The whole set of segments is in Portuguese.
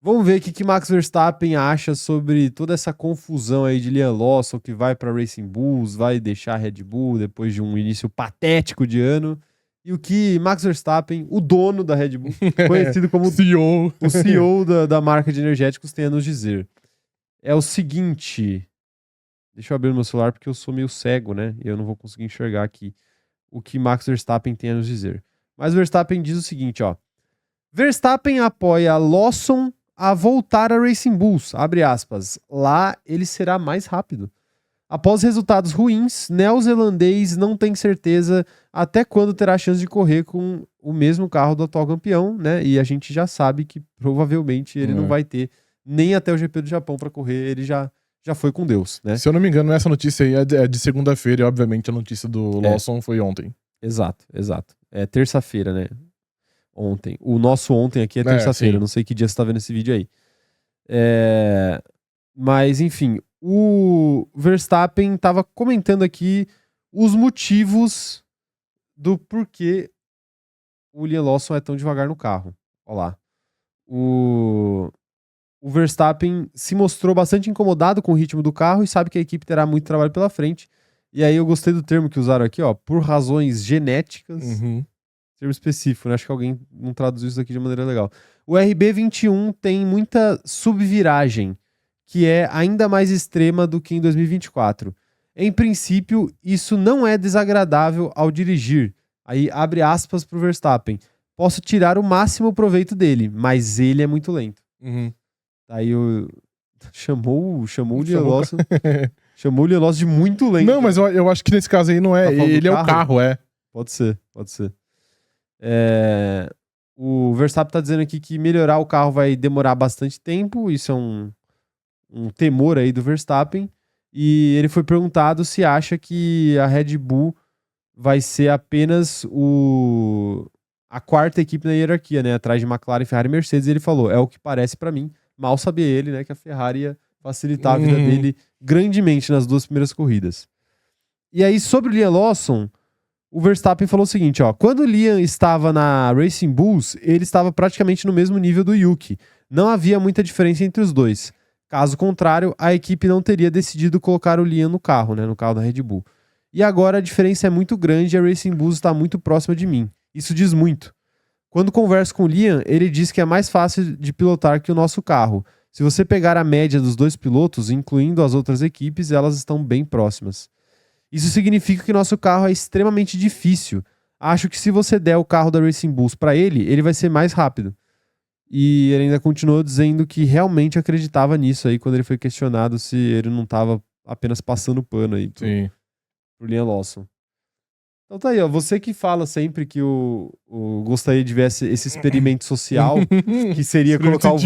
Vamos ver o que Max Verstappen acha sobre toda essa confusão aí de Liam Lawson, que vai para Racing Bulls, vai deixar a Red Bull depois de um início patético de ano. E o que Max Verstappen, o dono da Red Bull, conhecido como CEO. o CEO da marca de energéticos, tem a nos dizer. É o seguinte... Deixa eu abrir o meu celular porque eu sou meio cego, né? E eu não vou conseguir enxergar aqui o que Max Verstappen tem a nos dizer. Mas Verstappen diz o seguinte, ó. Verstappen apoia Lawson a voltar a Racing Bulls, abre aspas. Lá ele será mais rápido. Após resultados ruins, neozelandês não tem certeza até quando terá a chance de correr com o mesmo carro do atual campeão, né? E a gente já sabe que provavelmente ele não vai ter nem até o GP do Japão para correr, ele já foi com Deus, né? Se eu não me engano, essa notícia aí é de segunda-feira e, obviamente, a notícia do Lawson foi ontem. Exato. É terça-feira, né? Ontem. O nosso ontem aqui é terça-feira. Não sei que dia você tá vendo esse vídeo aí. Mas, enfim, o Verstappen tava comentando aqui os motivos do porquê o Liam Lawson é tão devagar no carro. Olha lá. O Verstappen se mostrou bastante incomodado com o ritmo do carro e sabe que a equipe terá muito trabalho pela frente. E aí eu gostei do termo que usaram aqui, ó, por razões genéticas. Termo específico, né? Acho que alguém não traduziu isso aqui de maneira legal. O RB21 tem muita subviragem, que é ainda mais extrema do que em 2024. Em princípio, isso não é desagradável ao dirigir. Aí abre aspas pro Verstappen. Posso tirar o máximo proveito dele, mas ele é muito lento. Aí chamou o Liam Lawson. Chamou o Liam Lawson de muito lento. Não, mas eu acho que nesse caso aí não é. Ele é o carro, é. Pode ser. O Verstappen tá dizendo aqui que melhorar o carro vai demorar bastante tempo. Isso é um temor aí do Verstappen. E ele foi perguntado se acha que a Red Bull vai ser apenas a quarta equipe na hierarquia, né? Atrás de McLaren, Ferrari e Mercedes. E ele falou, é o que parece pra mim. Mal sabia ele, né, que a Ferrari ia facilitar a vida dele grandemente nas duas primeiras corridas. E aí, sobre o Liam Lawson, o Verstappen falou o seguinte, ó. Quando o Liam estava na Racing Bulls, ele estava praticamente no mesmo nível do Yuki. Não havia muita diferença entre os dois. Caso contrário, a equipe não teria decidido colocar o Liam no carro, né, no carro da Red Bull. E agora a diferença é muito grande e a Racing Bulls está muito próxima de mim. Isso diz muito. Quando converso com o Liam, ele diz que é mais fácil de pilotar que o nosso carro. Se você pegar a média dos dois pilotos, incluindo as outras equipes, elas estão bem próximas. Isso significa que nosso carro é extremamente difícil. Acho que se você der o carro da Racing Bulls para ele vai ser mais rápido. E ele ainda continuou dizendo que realmente acreditava nisso aí, quando ele foi questionado se ele não estava apenas passando pano aí pro Liam Lawson. Então tá aí, ó. Você que fala sempre que gostaria de ver esse experimento social, que seria colocar o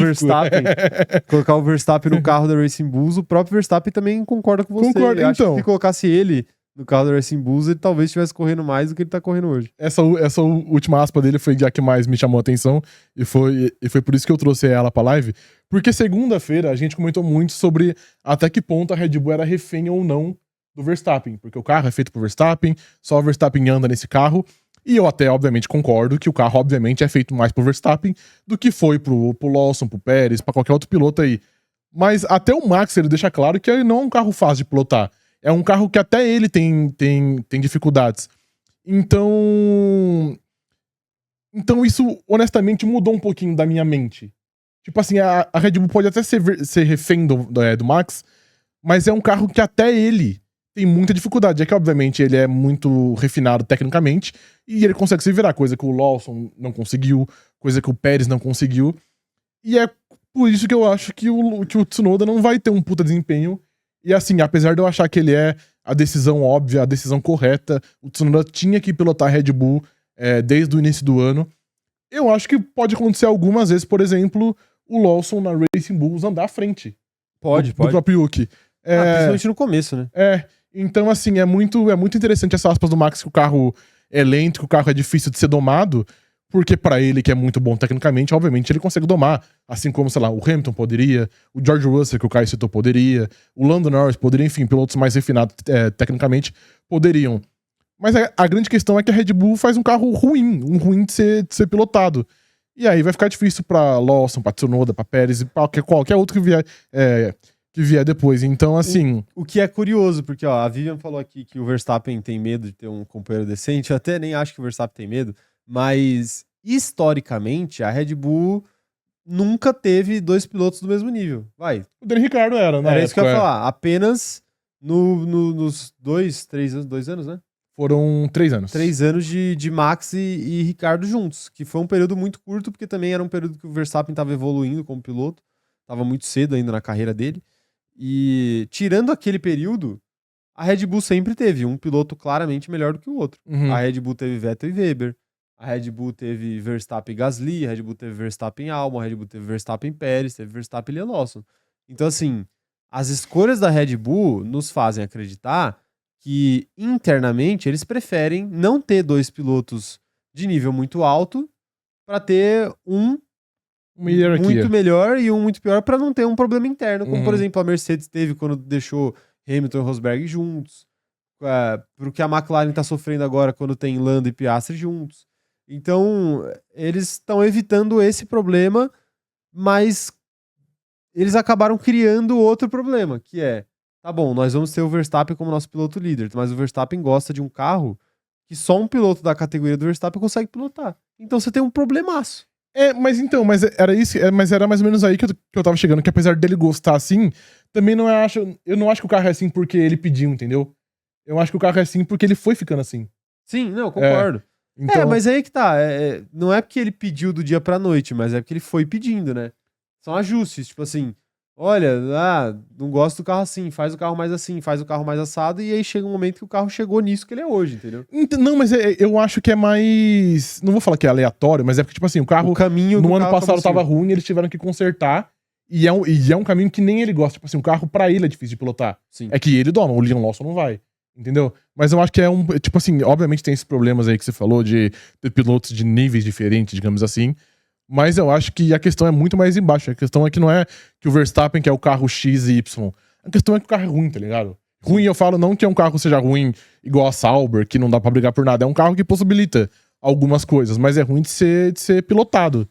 Verstappen no carro da Racing Bulls, o próprio Verstappen também concorda com você. Concordo, acho então. que se colocasse ele no carro da Racing Bulls, ele talvez estivesse correndo mais do que ele tá correndo hoje. Essa última aspa dele foi a que mais me chamou a atenção, e foi por isso que eu trouxe ela pra live, porque segunda-feira a gente comentou muito sobre até que ponto a Red Bull era refém ou não do Verstappen, porque o carro é feito pro Verstappen, só o Verstappen anda nesse carro, e eu até, obviamente, concordo que o carro, obviamente, é feito mais pro Verstappen do que foi pro Lawson, pro Pérez, pra qualquer outro piloto aí. Mas até o Max, ele deixa claro que ele não é um carro fácil de pilotar. É um carro que até ele tem dificuldades. Então isso, honestamente, mudou um pouquinho da minha mente. Tipo assim, a Red Bull pode até ser refém do Max, mas é um carro que até ele tem muita dificuldade. É que, obviamente, ele é muito refinado tecnicamente e ele consegue se virar, coisa que o Lawson não conseguiu, coisa que o Pérez não conseguiu. E é por isso que eu acho que o Tsunoda não vai ter um puta desempenho. E assim, apesar de eu achar que ele é a decisão óbvia, a decisão correta, o Tsunoda tinha que pilotar a Red Bull desde o início do ano. Eu acho que pode acontecer algumas vezes, por exemplo, o Lawson na Racing Bulls andar à frente. Pode. Do próprio Yuki. Principalmente no começo, né? Então, assim, é muito interessante essas aspas do Max, que o carro é lento, que o carro é difícil de ser domado, porque pra ele, que é muito bom tecnicamente, obviamente ele consegue domar. Assim como, sei lá, o Hamilton poderia, o George Russell, que o Caio citou, poderia, o Lando Norris poderia, enfim, pilotos mais refinados tecnicamente poderiam. Mas a grande questão é que a Red Bull faz um carro ruim de ser pilotado. E aí vai ficar difícil pra Lawson, pra Tsunoda, pra Pérez e pra qualquer outro que vier depois. Então, assim... O que é curioso, porque ó, a Vivian falou aqui que o Verstappen tem medo de ter um companheiro decente. Eu até nem acho que o Verstappen tem medo, mas historicamente a Red Bull nunca teve 2 pilotos do mesmo nível. Vai. O Daniel Ricciardo era, na Era isso que eu ia época, falar. Apenas nos 2 anos, né? Foram 3 anos. 3 anos de Max e Ricardo juntos, que foi um período muito curto, porque também era um período que o Verstappen estava evoluindo como piloto, estava muito cedo ainda na carreira dele. E tirando aquele período, a Red Bull sempre teve um piloto claramente melhor do que o outro. Uhum. A Red Bull teve Vettel e Weber, a Red Bull teve Verstappen e Gasly, a Red Bull teve Verstappen e Albon, a Red Bull teve Verstappen e Pérez, teve Verstappen e Liam Lawson. Então, assim, as escolhas da Red Bull nos fazem acreditar que internamente eles preferem não ter 2 pilotos de nível muito alto para ter um Uma hierarquia. muito melhor e um muito pior para não ter um problema interno, como por Uhum. exemplo a Mercedes teve quando deixou Hamilton e Rosberg juntos, pro que a McLaren tá sofrendo agora quando tem Lando e Piastri juntos. Então, eles estão evitando esse problema, mas eles acabaram criando outro problema, que é, tá bom, nós vamos ter o Verstappen como nosso piloto líder, mas o Verstappen gosta de um carro que só um piloto da categoria do Verstappen consegue pilotar. Então você tem um problemaço. Mas era isso, mas era mais ou menos aí que eu tava chegando, que apesar dele gostar assim, também eu não acho que o carro é assim porque ele pediu, entendeu? Eu acho que o carro é assim porque ele foi ficando assim. Sim, não, concordo. Então, Mas aí que tá, não é porque ele pediu do dia pra noite, mas é porque ele foi pedindo, né? São ajustes, tipo assim, olha, não gosto do carro assim, faz o carro mais assim, faz o carro mais assado, e aí chega um momento que o carro chegou nisso que ele é hoje, entendeu? não, mas eu acho que é mais, não vou falar que é aleatório, mas é porque tipo assim, o carro O caminho no do ano carro passado tava possível. ruim, eles tiveram que consertar, e é um caminho que nem ele gosta, tipo assim, o carro pra ele é difícil de pilotar. Sim. É que ele doma, o Liam Lawson não vai. Entendeu? Mas eu acho que tipo assim, obviamente tem esses problemas aí que você falou de ter pilotos de níveis diferentes, digamos assim. Mas eu acho que a questão é muito mais embaixo. A questão é que não é que o Verstappen que é o carro X e Y. A questão é que o carro é ruim, tá ligado? Ruim, eu falo não que um carro seja ruim igual a Sauber, que não dá pra brigar por nada. É um carro que possibilita algumas coisas, mas é ruim de ser pilotado.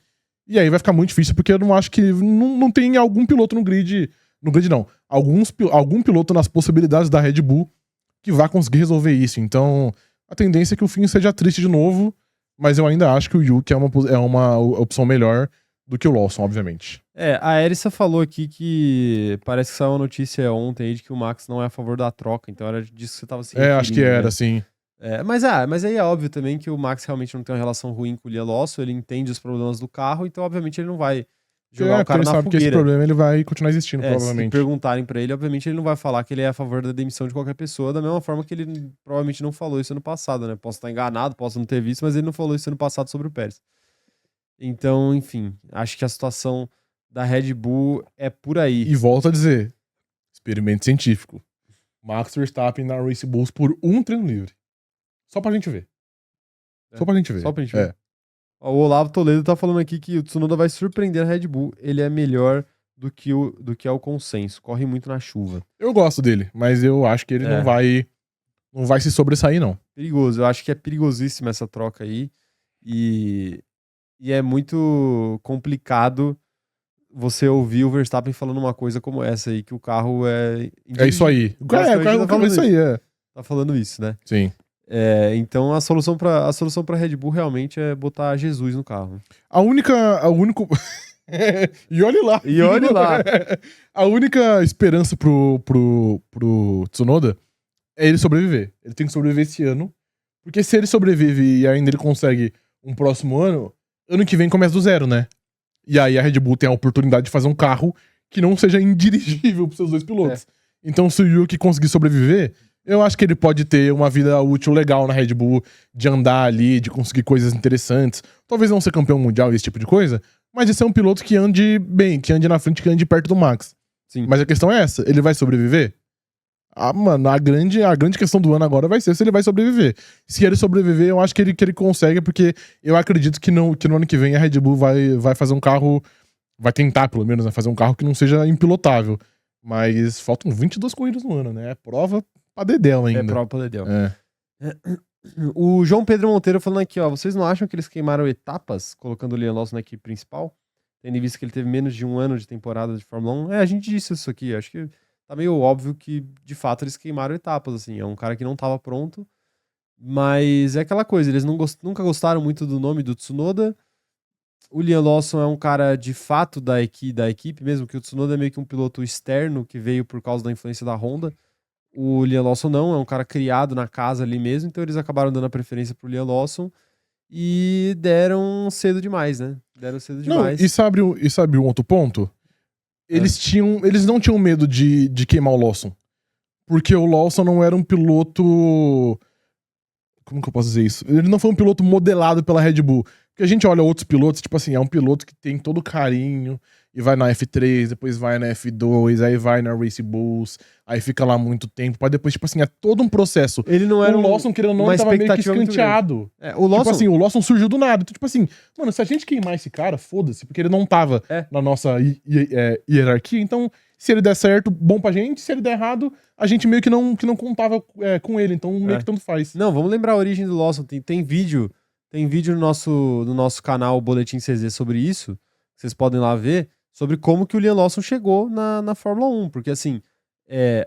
E aí vai ficar muito difícil, porque eu não acho que não tem algum piloto no grid. No grid não. Algum piloto nas possibilidades da Red Bull que vai conseguir resolver isso. Então, a tendência é que o fim seja triste de novo, mas eu ainda acho que o Yuki é uma opção melhor do que o Lawson, obviamente. A Erissa falou aqui que parece que saiu uma notícia ontem aí de que o Max não é a favor da troca, então era disso que você tava se referindo, Acho que era, né? sim. Mas aí é óbvio também que o Max realmente não tem uma relação ruim com o Liam Lawson, ele entende os problemas do carro, então obviamente ele não vai jogar o cara Porque ele na sabe que esse fogueira. problema ele vai continuar existindo, Se provavelmente. perguntarem pra ele, obviamente ele não vai falar que ele é a favor da demissão de qualquer pessoa, da mesma forma que ele provavelmente não falou isso ano passado, né? Posso estar enganado, posso não ter visto, mas ele não falou isso ano passado sobre o Pérez. Então, enfim, acho que a situação da Red Bull é por aí. E volto a dizer, experimento científico. Max Verstappen na Race Bulls por um treino livre. Só pra gente ver. Só pra gente ver. Só pra gente ver. O Olavo Toledo tá falando aqui que o Tsunoda vai surpreender a Red Bull. Ele é melhor do que é o consenso. Corre muito na chuva. Eu gosto dele, mas eu acho que ele não vai se sobressair, não. Perigoso. Eu acho que é perigosíssima essa troca aí. E é muito complicado você ouvir o Verstappen falando uma coisa como essa aí, que o carro é... É isso aí. O carro é isso aí, Tá falando isso, né? Sim. Então a solução pra Red Bull realmente é botar Jesus no carro. A única. E olhe lá. E olhe lá. A única esperança pro Tsunoda é ele sobreviver. Ele tem que sobreviver esse ano. Porque se ele sobrevive e ainda ele consegue um próximo ano que vem começa do zero, né? E aí a Red Bull tem a oportunidade de fazer um carro que não seja indirigível pros seus dois pilotos. Então se o Yuki conseguir sobreviver, eu acho que ele pode ter uma vida útil legal na Red Bull, de andar ali, de conseguir coisas interessantes. Talvez não ser campeão mundial e esse tipo de coisa, mas de ser um piloto que ande bem, que ande na frente, que ande perto do Max. Sim. Mas a questão é essa, ele vai sobreviver? Mano, a grande questão do ano agora vai ser se ele vai sobreviver. Se ele sobreviver, eu acho que ele consegue, porque eu acredito que no ano que vem a Red Bull vai fazer um carro, vai tentar pelo menos, né, fazer um carro que não seja impilotável. Mas faltam 22 corridas no ano, né? É prova pra dedéu ainda. É prova pra dedéu. O João Pedro Monteiro falando aqui, ó. Vocês não acham que eles queimaram etapas colocando o Liam Lawson na equipe principal? Tendo em vista que ele teve menos de 1 ano de temporada de Fórmula 1. A gente disse isso aqui. Acho que tá meio óbvio que, de fato, eles queimaram etapas, assim. É um cara que não tava pronto. Mas é aquela coisa, eles nunca gostaram muito do nome do Tsunoda. O Liam Lawson é um cara, de fato, da equipe, mesmo que o Tsunoda é meio que um piloto externo que veio por causa da influência da Honda. O Liam Lawson não, é um cara criado na casa ali mesmo, então eles acabaram dando a preferência pro Liam Lawson e deram cedo demais, né? Deram cedo Não, demais. e sabe um outro ponto? Eles não tinham medo de queimar o Lawson. Porque o Lawson não era um piloto... Como que eu posso dizer isso? Ele não foi um piloto modelado pela Red Bull. Porque a gente olha outros pilotos, tipo assim, é um piloto que tem todo carinho e vai na F3, depois vai na F2, aí vai na Race Bulls, aí fica lá muito tempo, pra depois, tipo assim, é todo um processo. Ele não era o Lawson, querendo ou não, uma ele tava meio que expectativa muito escanteado. o Lawson... Tipo assim, o Lawson surgiu do nada. Então, tipo assim, mano, se a gente queimar esse cara, foda-se, porque ele não tava na nossa hierarquia, então, se ele der certo, bom pra gente, se ele der errado, a gente meio que não contava com ele, então meio que tanto faz. Não, vamos lembrar a origem do Lawson. Tem vídeo no nosso canal Boletim CZ sobre isso. Vocês podem lá ver sobre como que o Liam Lawson chegou na Fórmula 1. Porque assim,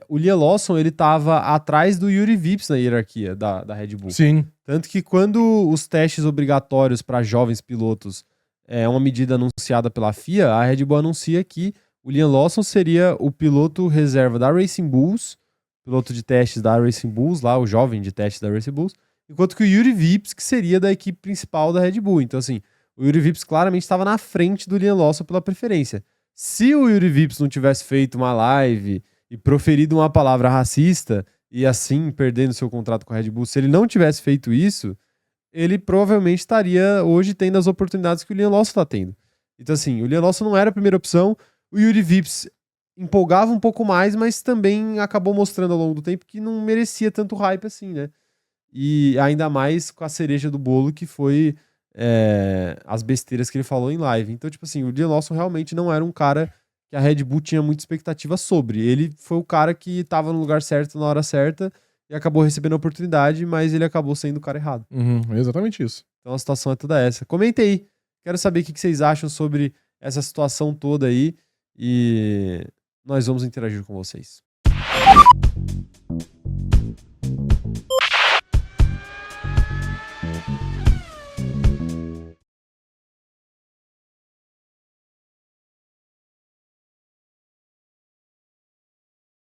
o Liam Lawson ele tava atrás do Yuri Vips na hierarquia da Red Bull. Sim. Tanto que quando os testes obrigatórios para jovens pilotos é uma medida anunciada pela FIA, a Red Bull anuncia que o Liam Lawson seria o piloto reserva da Racing Bulls, piloto de testes da Racing Bulls, lá, o jovem de testes da Racing Bulls, enquanto que o Yuri Vips, que seria da equipe principal da Red Bull. Então, assim, o Yuri Vips claramente estava na frente do Liam Lawson pela preferência. Se o Yuri Vips não tivesse feito uma live e proferido uma palavra racista e assim perdendo seu contrato com a Red Bull, se ele não tivesse feito isso, ele provavelmente estaria hoje tendo as oportunidades que o Liam Lawson está tendo. Então, assim, o Liam Lawson não era a primeira opção. O Yuri Vips empolgava um pouco mais, mas também acabou mostrando ao longo do tempo que não merecia tanto hype assim, né? E ainda mais com a cereja do bolo, que foi as besteiras que ele falou em live. Então, tipo assim, o Liam Lawson realmente não era um cara que a Red Bull tinha muita expectativa sobre. Ele foi o cara que estava no lugar certo na hora certa e acabou recebendo a oportunidade, mas ele acabou sendo o cara errado. Exatamente isso. Então a situação é toda essa. Comenta aí. Quero saber o que vocês acham sobre essa situação toda aí. E nós vamos interagir com vocês.